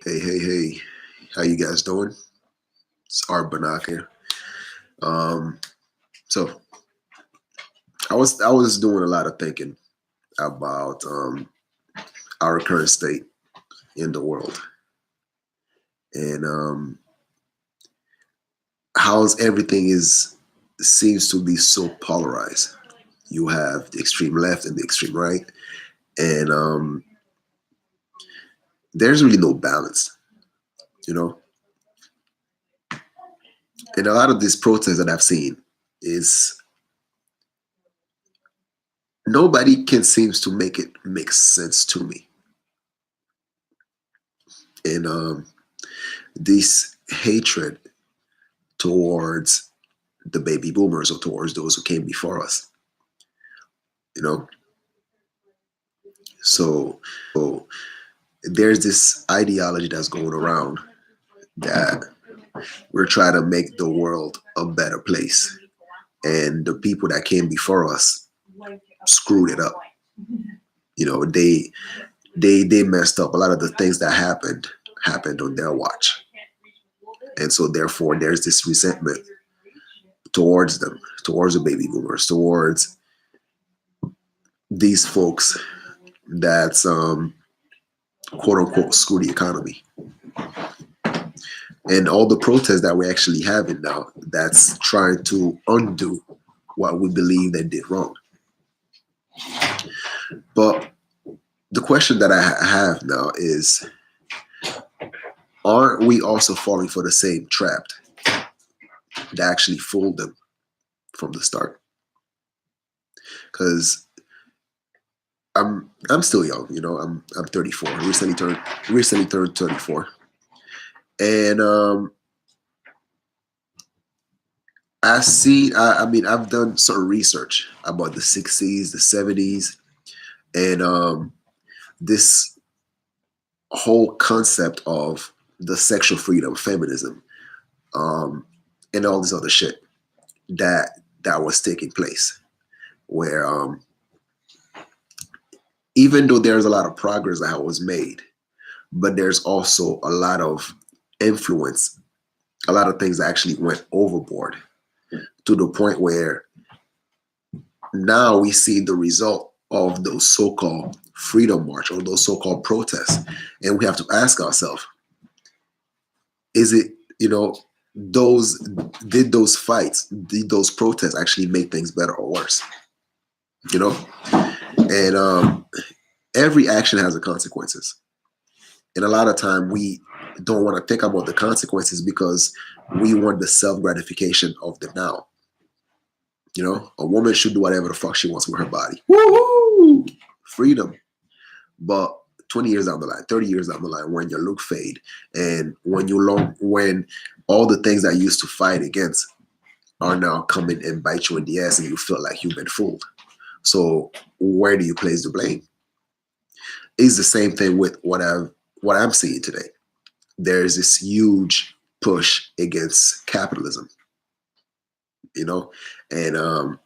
Hey, hey, hey. How you guys doing? It's Art Banaka. Um, so I was doing a lot of thinking about our current state in the world and how's everything is seems to be so polarized. You have the extreme left and the extreme right, and there's really no balance, you know. And a lot of these protests that I've seen is nobody can seems to make it make sense to me. And this hatred towards the baby boomers or towards those who came before us, you know. So there's this ideology that's going around that we're trying to make the world a better place, and the people that came before us screwed it up. You know, they messed up a lot of the things that happened on their watch, and so therefore there's this resentment towards them, towards the baby boomers, towards these folks that's quote unquote screw the economy. And all the protests that we're actually having now that's trying to undo what we believe they did wrong. But the question that I have now is, aren't we also falling for the same trap that actually fooled them from the start? Because I'm still young, you know. I'm 34. Recently turned 34, and I mean, I've done certain research about the 60s, the 70s, and this whole concept of the sexual freedom, feminism, um, and all this other shit that was taking place. Where even though there's a lot of progress that was made, but there's also a lot of influence, a lot of things that actually went overboard to the point where now we see the result of those so-called freedom march or those so-called protests, and we have to ask ourselves: is it, you know, those those fights, did those protests actually make things better or worse? You know, and every action has a consequences, and a lot of time we don't want to think about the consequences because we want the self gratification of the now. You know, a woman should do whatever the fuck she wants with her body. Woohoo! Freedom. But 20 years down the line, 30 years down the line, when your look fade and when all the things that you used to fight against are now coming and bite you in the ass and you feel like you've been fooled. So where do you place the blame? It's the same thing with what I'm seeing today. There's this huge push against capitalism, you know, and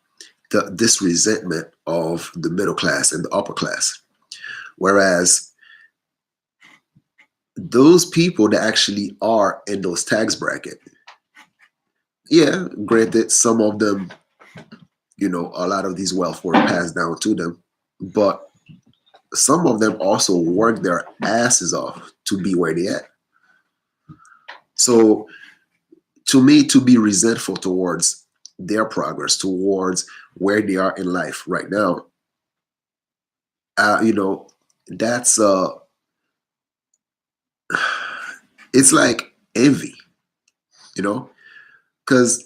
this resentment of the middle class and the upper class. Whereas those people that actually are in those tax bracket, yeah, granted, some of them, you know, a lot of these wealth were passed down to them, but some of them also work their asses off to be where they at. So to me, to be resentful towards their progress, towards where they are in life right now, you know, that's it's like envy, you know, because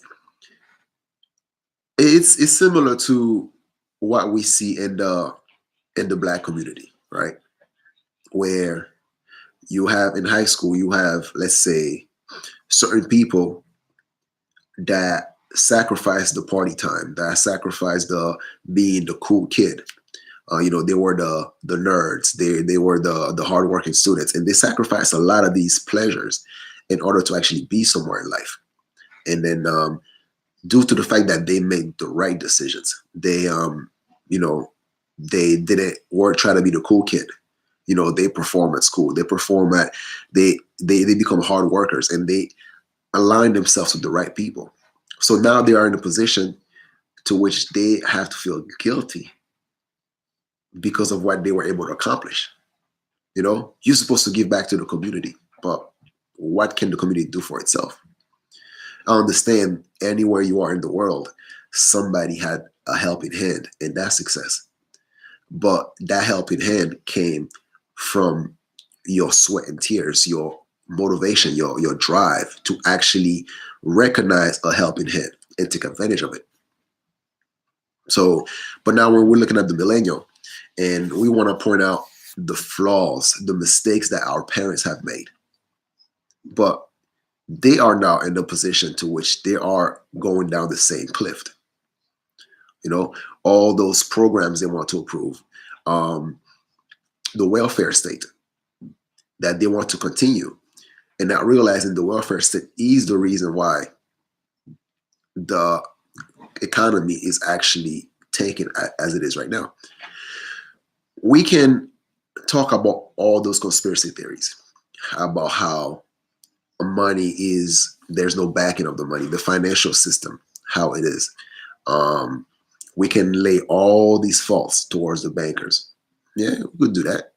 it's similar to what we see in the black community, right? Where you have in high school, you have, let's say, certain people that sacrifice the party time, that sacrifice the being the cool kid. You know, they were the nerds, they were the hardworking students, and they sacrifice a lot of these pleasures in order to actually be somewhere in life. And then due to the fact that they made the right decisions, they you know, they didn't work try to be the cool kid. They perform at school. They perform at they become hard workers, and they align themselves with the right people. So now they are in a position to which they have to feel guilty because of what they were able to accomplish. You're supposed to give back to the community, but what can the community do for itself? I understand anywhere you are in the world, somebody had a helping hand in that success. But that helping hand came from your sweat and tears, your motivation, your drive to actually recognize a helping hand and take advantage of it. So, but now when we're looking at the millennial, and we want to point out the flaws, the mistakes that our parents have made. But they are now in the position to which they are going down the same cliff. All those programs they want to approve, the welfare state that they want to continue, and not realizing the welfare state is the reason why the economy is actually taken as it is right now. We can talk about all those conspiracy theories about how money is, there's no backing of the money, the financial system, how it is. We can lay all these faults towards the bankers. Yeah, we could do that.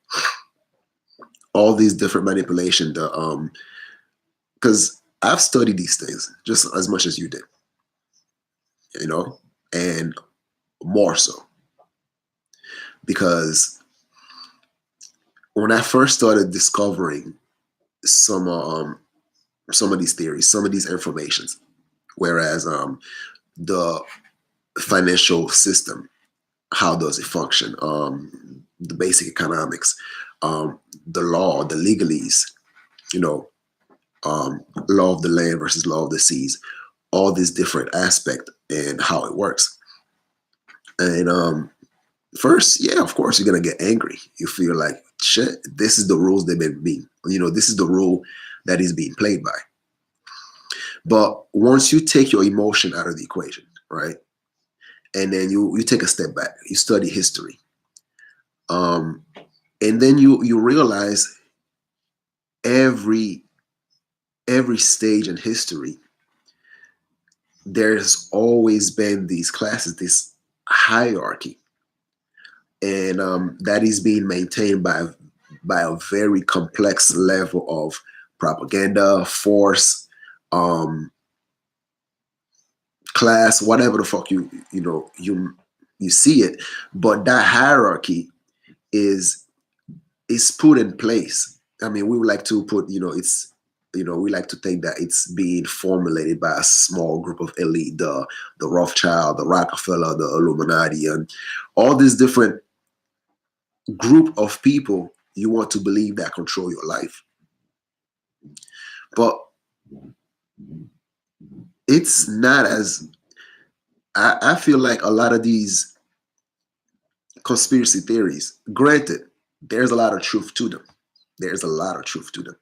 All these different manipulation, because I've studied these things just as much as you did, and more so. Because when I first started discovering some of these theories, some of these informations, whereas the financial system, how does it function, the basic economics, the law, the legalese, law of the land versus law of the seas, all these different aspects and how it works. And first, yeah, of course, you're gonna get angry. You feel like, shit, this is the rules they've been being, this is the rule that is being played by. But once you take your emotion out of the equation, right, and then you take a step back, you study history, and then you realize every stage in history, there's always been these classes, this hierarchy, and that is being maintained by a very complex level of propaganda, force, class, whatever the fuck you see it. But that hierarchy is put in place. I mean, we would like to put, we like to think that it's being formulated by a small group of elite, the Rothschild, the Rockefeller, the Illuminati, and all these different group of people you want to believe that control your life. But it's not as, I feel like a lot of these conspiracy theories, granted, there's a lot of truth to them. There's a lot of truth to them.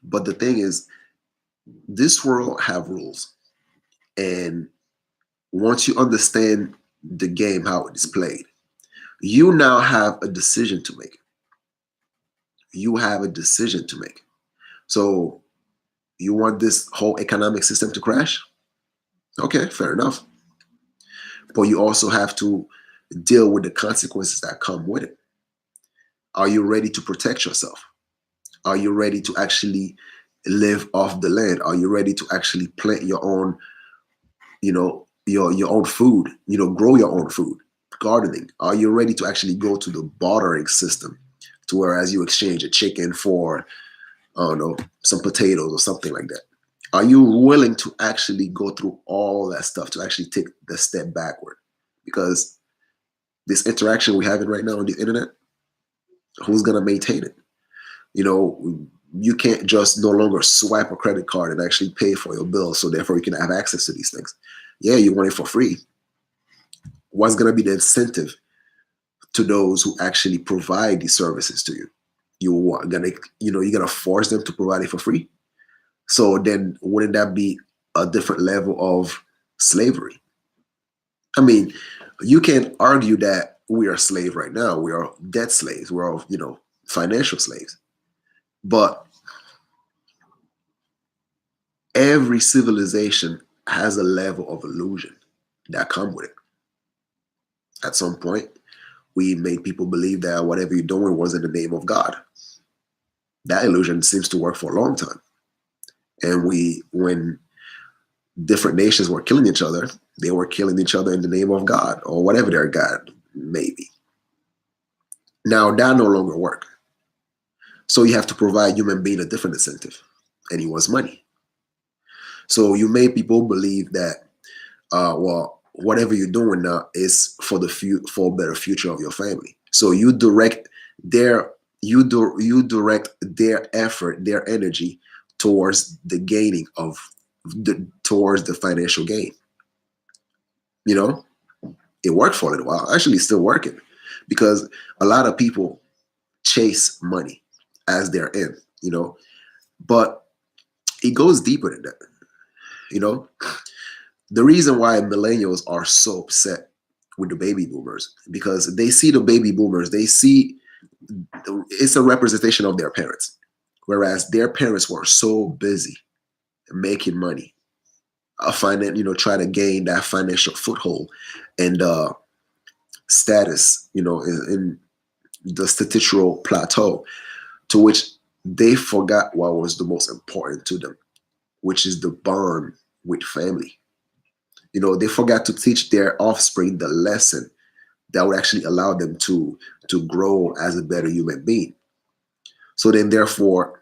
But the thing is, this world have rules. And once you understand the game, how it is played, you now have a decision to make. You have a decision to make. So you want this whole economic system to crash? Okay, fair enough. But you also have to deal with the consequences that come with it. Are you ready to protect yourself? Are you ready to actually live off the land? Are you ready to actually plant your own, your own food, grow your own food, gardening? Are you ready to actually go to the bartering system, to whereas you exchange a chicken for, I don't know, some potatoes or something like that? Are you willing to actually go through all that stuff to actually take the step backward? Because this interaction we're having right now on the internet, who's gonna maintain it? You can't just no longer swipe a credit card and actually pay for your bill, so therefore you can have access to these things. Yeah, you want it for free. What's gonna be the incentive to those who actually provide these services to you? You're gonna force them to provide it for free. So then wouldn't that be a different level of slavery? I mean, you can argue that we are slave right now. We are debt slaves. We're all, financial slaves. But every civilization has a level of illusion that come with it. At some point, we made people believe that whatever you're doing was in the name of God. That illusion seems to work for a long time. And when different nations were killing each other, they were killing each other in the name of God or whatever their God may be. Now that no longer work. So you have to provide human being a different incentive, and it was money. So you made people believe that, well, whatever you're doing now is for for a better future of your family. So their you direct their effort, their energy towards the gaining of towards the financial gain. You know, it worked for a little while. Actually, it's still working because a lot of people chase money as their end. But it goes deeper than that. You know, the reason why millennials are so upset with the baby boomers because they see the baby boomers, they see it's a representation of their parents, whereas their parents were so busy making money, try to gain that financial foothold and status, in the statistical plateau, to which they forgot what was the most important to them, which is the bond with family. They forgot to teach their offspring the lesson that would actually allow them to grow as a better human being. So then, therefore,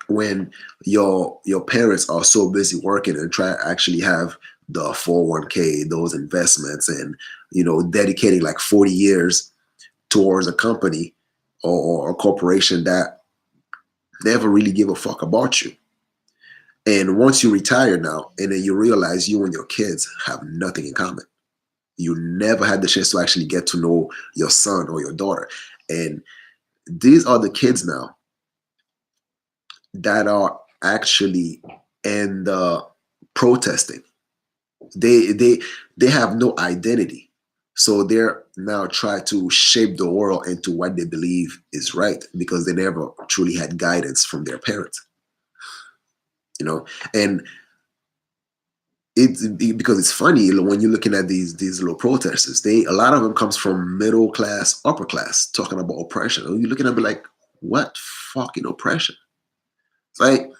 when your parents are so busy working and try to actually have the 401k, those investments, and dedicating like 40 years towards a company or a corporation that never really give a fuck about you. And once you retire now, and then you realize you and your kids have nothing in common. You never had the chance to actually get to know your son or your daughter. And these are the kids now that are actually in the protesting. They have no identity. So they're now trying to shape the world into what they believe is right because they never truly had guidance from their parents. And because it's funny when you're looking at these little protesters, a lot of them comes from middle class, upper class, talking about oppression. And you're looking at me like, what fucking oppression? It's like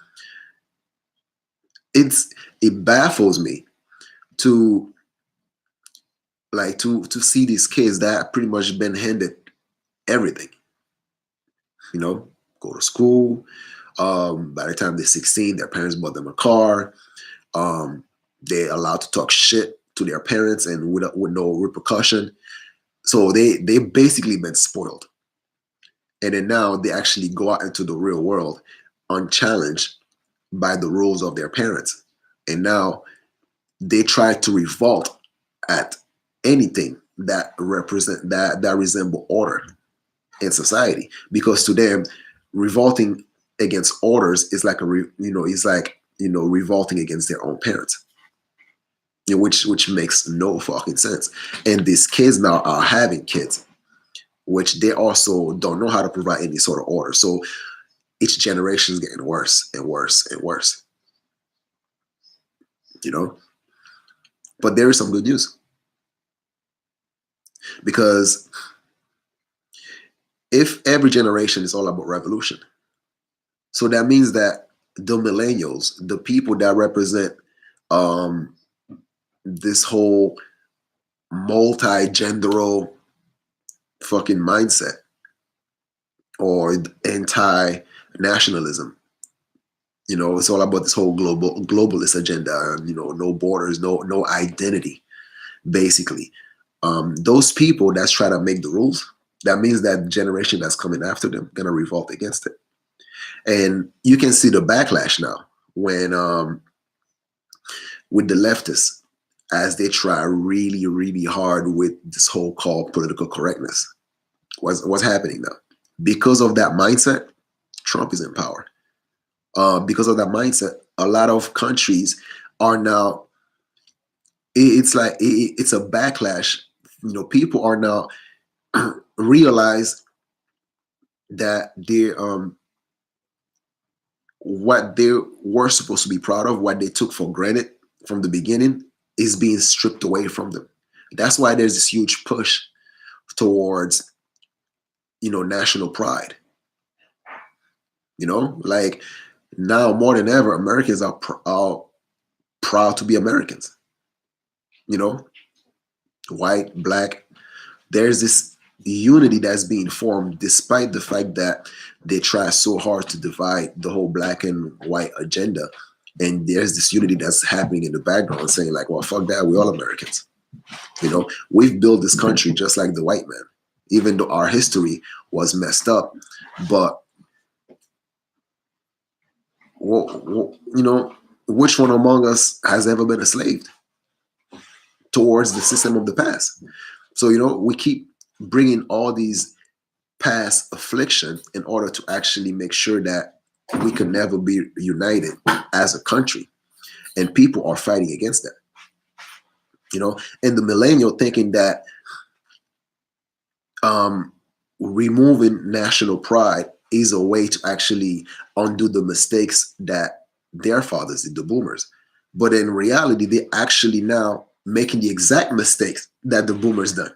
it baffles me to to see these kids that pretty much been handed everything. Go to school. By the time they're 16, their parents bought them a car. They're allowed to talk shit to their parents and with no repercussion. So they basically been spoiled. And then now they actually go out into the real world unchallenged by the rules of their parents. And now they try to revolt at anything that resemble order in society, because to them revolting against orders is like revolting against their own parents, which makes no fucking sense. And these kids now are having kids which they also don't know how to provide any sort of order. So each generation is getting worse and worse and worse. But there is some good news, because if every generation is all about revolution, so that means that the millennials, the people that represent this whole multi-genderal fucking mindset or anti-nationalism, it's all about this whole globalist agenda, no borders, no identity, basically. Those people that's trying to make the rules, that means that generation that's coming after them gonna revolt against it. And you can see the backlash now when with the leftists, as they try really, really hard with this whole called political correctness. What's happening now? Because of that mindset, Trump is in power. Because of that mindset, a lot of countries are now, it's a backlash. People are now realize that they what they were supposed to be proud of, what they took for granted from the beginning, is being stripped away from them. That's why there's this huge push towards, national pride. Like now more than ever, Americans are proud to be Americans. You know, white, black. There's this unity that's being formed, despite the fact that they try so hard to divide the whole black and white agenda. And there's this unity that's happening in the background, saying like, "Well, fuck that, we're all Americans." We've built this country just like the white man, even though our history was messed up. But which one among us has ever been enslaved towards the system of the past? So we keep bringing all these past affliction in order to actually make sure that we can never be united as a country, and people are fighting against that. And the millennial thinking that removing national pride is a way to actually undo the mistakes that their fathers did, the boomers. But in reality, they're actually now making the exact mistakes that the boomers done.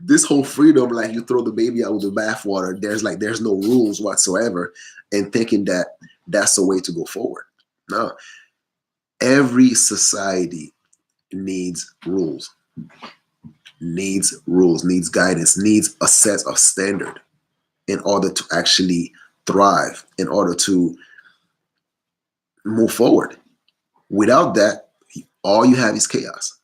This whole freedom, like you throw the baby out with the bathwater, there's no rules whatsoever, and thinking that that's the way to go forward. No, every society needs rules, needs guidance, needs a set of standard in order to actually thrive, in order to move forward. Without that, all you have is chaos.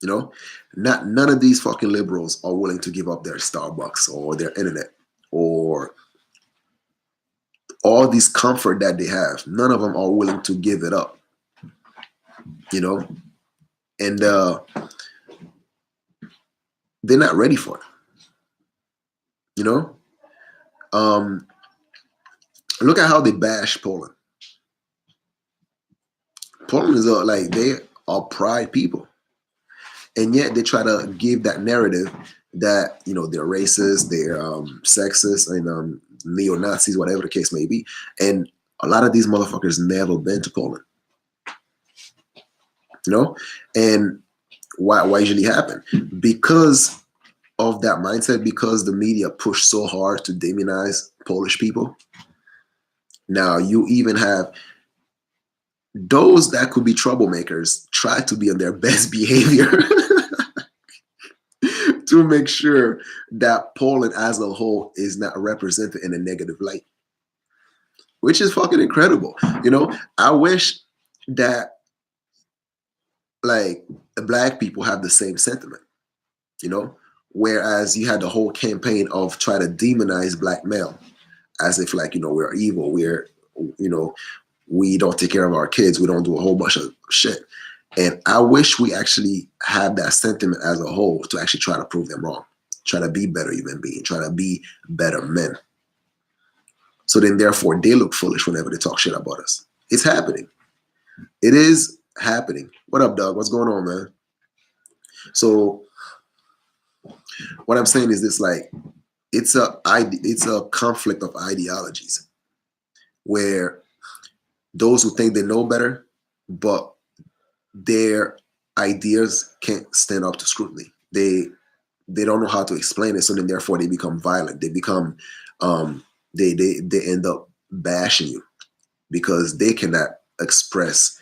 None of these fucking liberals are willing to give up their Starbucks or their internet or all this comfort that they have. None of them are willing to give it up. And they're not ready for it. Look at how they bash Poland. Poland is like, they are pride people, and yet they try to give that narrative that they're racist, they're sexist, and neo-Nazis, whatever the case may be. And a lot of these motherfuckers never been to Poland. And why usually happen? Because of that mindset, because the media pushed so hard to demonize Polish people. Now you even have those that could be troublemakers try to be on their best behavior to make sure that Poland as a whole is not represented in a negative light, which is fucking incredible. I wish that like the black people have the same sentiment, whereas you had the whole campaign of try to demonize black male as if like, we're evil, we don't take care of our kids, we don't do a whole bunch of shit. And I wish we actually have that sentiment as a whole to actually try to prove them wrong, try to be better human beings, try to be better men. So then therefore they look foolish whenever they talk shit about us. It's happening. It is happening. What up, Doug? What's going on, man? So what I'm saying is this, like, it's a conflict of ideologies where those who think they know better, but their ideas can't stand up to scrutiny. They don't know how to explain it, so then therefore they become violent. They become they end up bashing you because they cannot express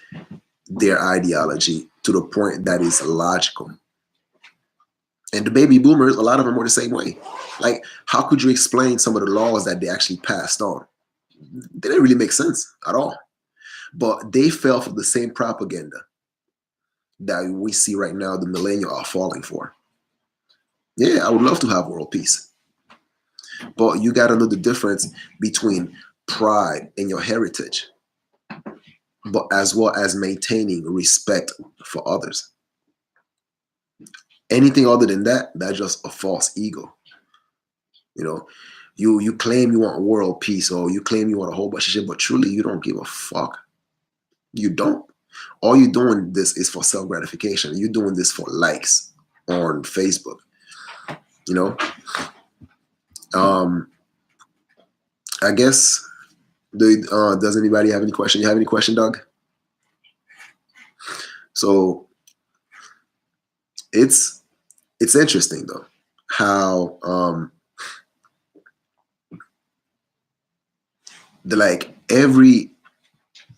their ideology to the point that is logical. And the baby boomers, a lot of them were the same way. Like, how could you explain some of the laws that they actually passed on? They didn't really make sense at all. But they fell for the same propaganda that we see right now the millennials are falling for. Yeah, I would love to have world peace. But you got to know the difference between pride and your heritage, but as well as maintaining respect for others. Anything other than that, that's just a false ego. You claim you want world peace, or you claim you want a whole bunch of shit, but truly you don't give a fuck. You don't. All you're doing this is for self-gratification. You're doing this for likes on Facebook. Um, I guess. Does anybody have any question? You have any question, Doug? So it's interesting though how the like every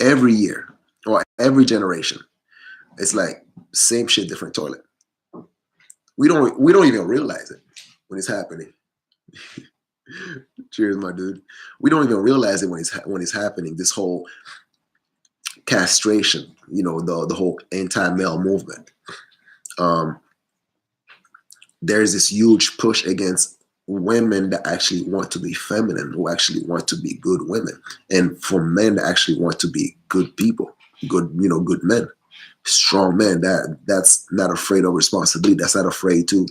year or every generation, it's like same shit, different toilet. We don't even realize it when it's happening. Cheers, my dude. We don't even realize it when it's happening. This whole castration, the whole anti-male movement. Um, there's this huge push against women that actually want to be feminine, who actually want to be good women, and for men that actually want to be good people, good men, strong men that's not afraid of responsibility, that's not afraid to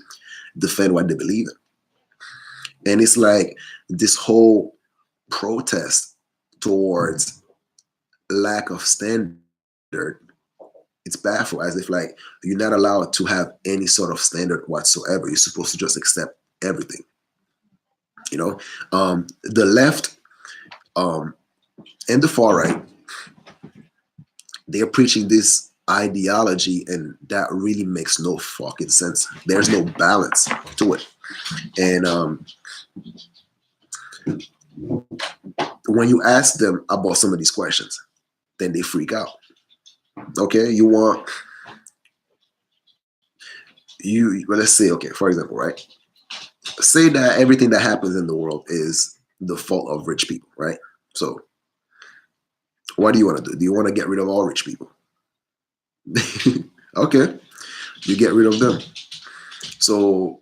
defend what they believe in. And it's like this whole protest towards lack of standard, it's baffled, as if like you're not allowed to have any sort of standard whatsoever. You're supposed to just accept everything. The left and the far right, they're preaching this ideology, and that really makes no fucking sense. There's no balance to it. And when you ask them about some of these questions, then they freak out. Okay, well, let's say, okay, for example, right? Say that everything that happens in the world is the fault of rich people, right? So what do you want to do? Do you want to get rid of all rich people? Okay, you get rid of them. So,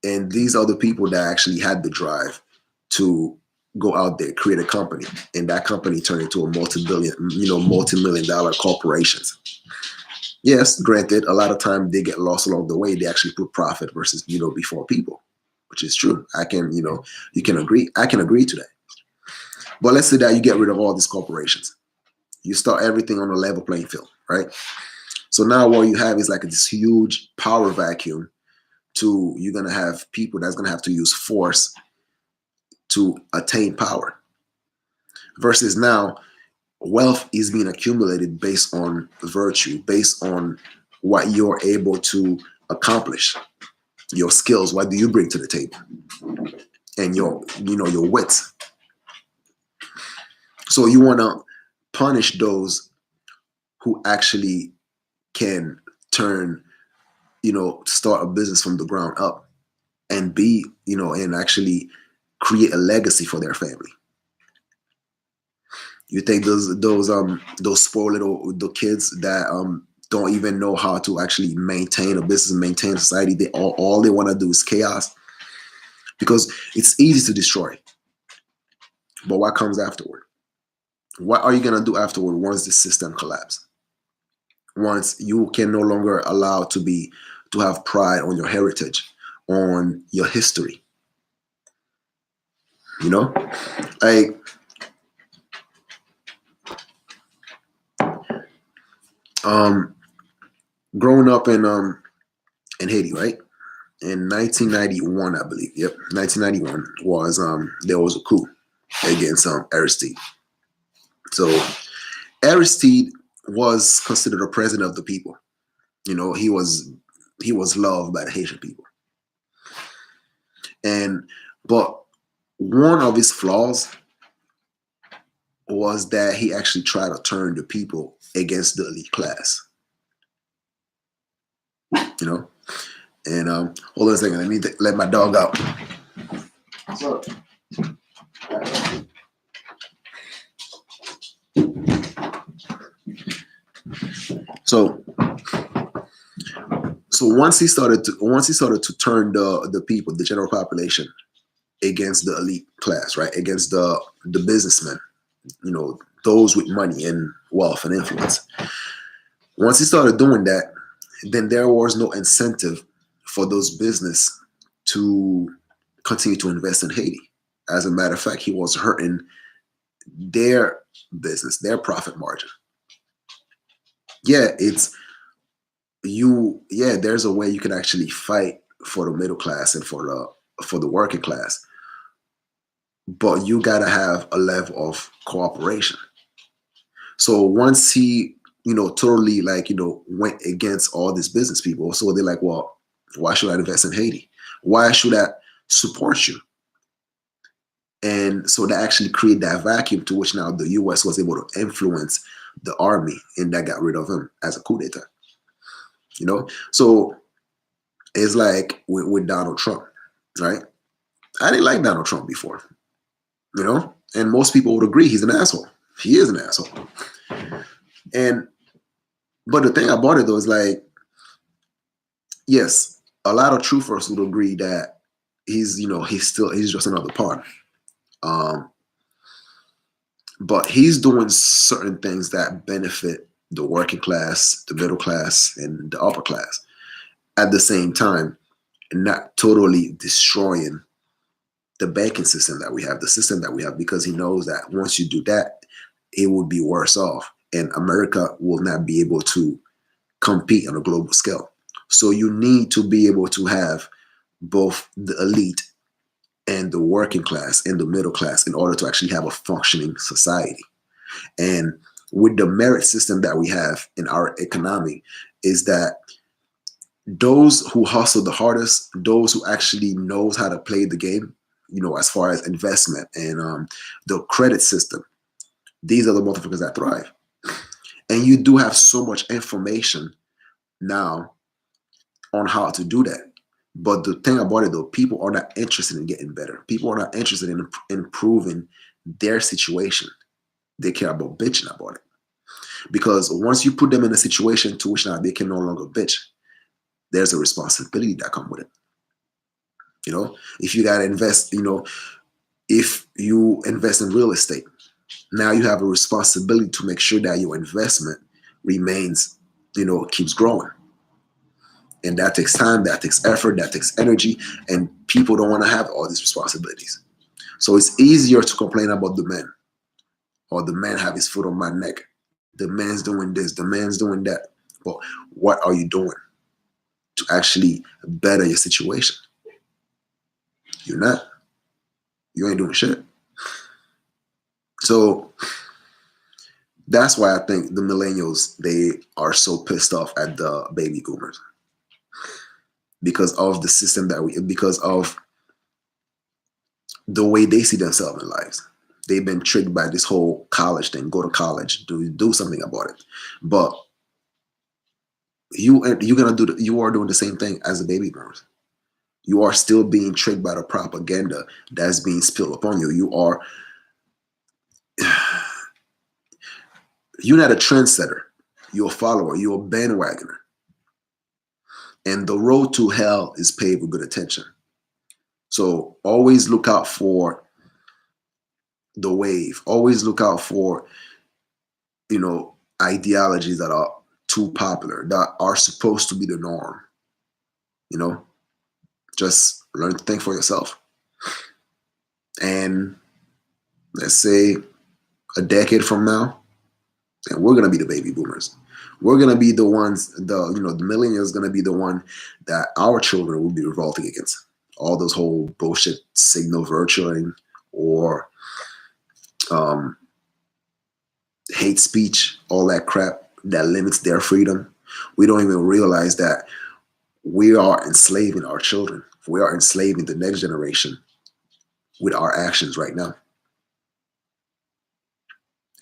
and these are the people that actually had the drive to go out there, create a company, and that company turned into a multi-million-dollar corporations. Yes, granted, a lot of time they get lost along the way. They actually put profit versus, before people, which is true. You can agree. I can agree to that. But let's say that you get rid of all these corporations. You start everything on a level playing field, right? So now what you have is like this huge power vacuum. You're going to have people that's going to have to use force to attain power. Versus now, wealth is being accumulated based on virtue, based on what you're able to accomplish, your skills. What do you bring to the table? And your wits. So you want to punish those who actually can start a business from the ground up and and actually create a legacy for their family. You think those spoiled the kids that don't even know how to actually maintain a business, maintain society, all they want to do is chaos, because it's easy to destroy. But what comes afterward? What are you gonna do afterward once the system collapses? Once you can no longer allow to have pride on your heritage, on your history. Like growing up in Haiti, right? In 1991, I believe. Yep, 1991 was there was a coup against Aristide. So Aristide was considered a president of the people. He was loved by the Haitian people. But one of his flaws was that he actually tried to turn the people against the elite class. And hold on a second, let me let my dog out. What's up? So once he started to turn the people, the general population, against the elite class, right? Against the businessmen, those with money and wealth and influence. Once he started doing that, then there was no incentive for those business to continue to invest in Haiti. As a matter of fact, he was hurting their business, their profit margin. Yeah, there's a way you can actually fight for the middle class and for the working class. but you gotta have a level of cooperation. So once he, totally like, went against all these business people, so they're like, well, why should I invest in Haiti? Why should I support you? And so that actually created that vacuum to which now the US was able to influence the army, and that got rid of him as a coup d'etat. So it's like with Donald Trump, right? I didn't like Donald Trump before, and most people would agree he's an asshole. He is an asshole. And but the thing about it though is like, yes, a lot of truthers would agree that he's just another pawn. Um, but he's doing certain things that benefit the working class, the middle class, and the upper class at the same time, and not totally destroying the banking system that we have, the system that we have, because he knows that once you do that, it would be worse off, and America will not be able to compete on a global scale. So you need to be able to have both the elite and the working class and the middle class in order to actually have a functioning society. And with the merit system that we have in our economy, is that those who hustle the hardest, those who actually knows how to play the game, as far as investment and the credit system, these are the motherfuckers that thrive. And you do have so much information now on how to do that. But the thing about it though, people are not interested in getting better. People are not interested in improving their situation. They care about bitching about it. Because once you put them in a situation to which now they can no longer bitch, there's a responsibility that comes with it. If you gotta invest, if you invest in real estate, now you have a responsibility to make sure that your investment remains, keeps growing. And that takes time, that takes effort, that takes energy, and people don't want to have all these responsibilities. So it's easier to complain about the man, or the man have his foot on my neck. The man's doing this, the man's doing that. But what are you doing to actually better your situation? You're not. You ain't doing shit. So that's why I think the millennials, they are so pissed off at the baby boomers, because of the system because of the way they see themselves in lives. They've been tricked by this whole college thing. Go to college, do something about it. But you are doing the same thing as the baby boomers. You are still being tricked by the propaganda that's being spilled upon you. You're not a trendsetter. You're a follower. You're a bandwagoner. And the road to hell is paved with good intention. So always look out for the wave. Always look out for, ideologies that are too popular, that are supposed to be the norm. Just learn to think for yourself. And let's say a decade from now, and we're gonna be the baby boomers. We're gonna be the ones, the millennials gonna be the one that our children will be revolting against. All those whole bullshit signal virtuing or hate speech, all that crap that limits their freedom. We don't even realize that we are enslaving our children. We are enslaving the next generation with our actions right now.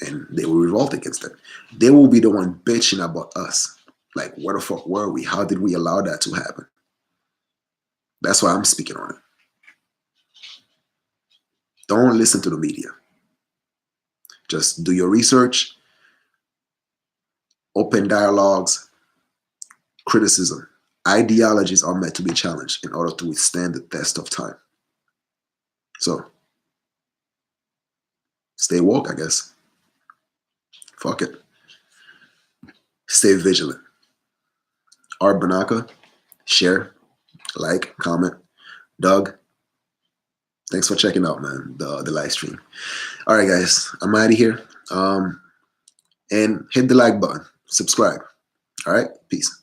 And they will revolt against it. They will be the one bitching about us. Like, where the fuck were we? How did we allow that to happen? That's why I'm speaking on it. Don't listen to the media. Just do your research, open dialogues, criticism. Ideologies are meant to be challenged in order to withstand the test of time. So, stay woke, I guess. Fuck it. Stay vigilant. Art Banaka, share, like, comment. Doug, thanks for checking out, man, the live stream. All right, guys, I'm out of here. And hit the like button, subscribe. All right, peace.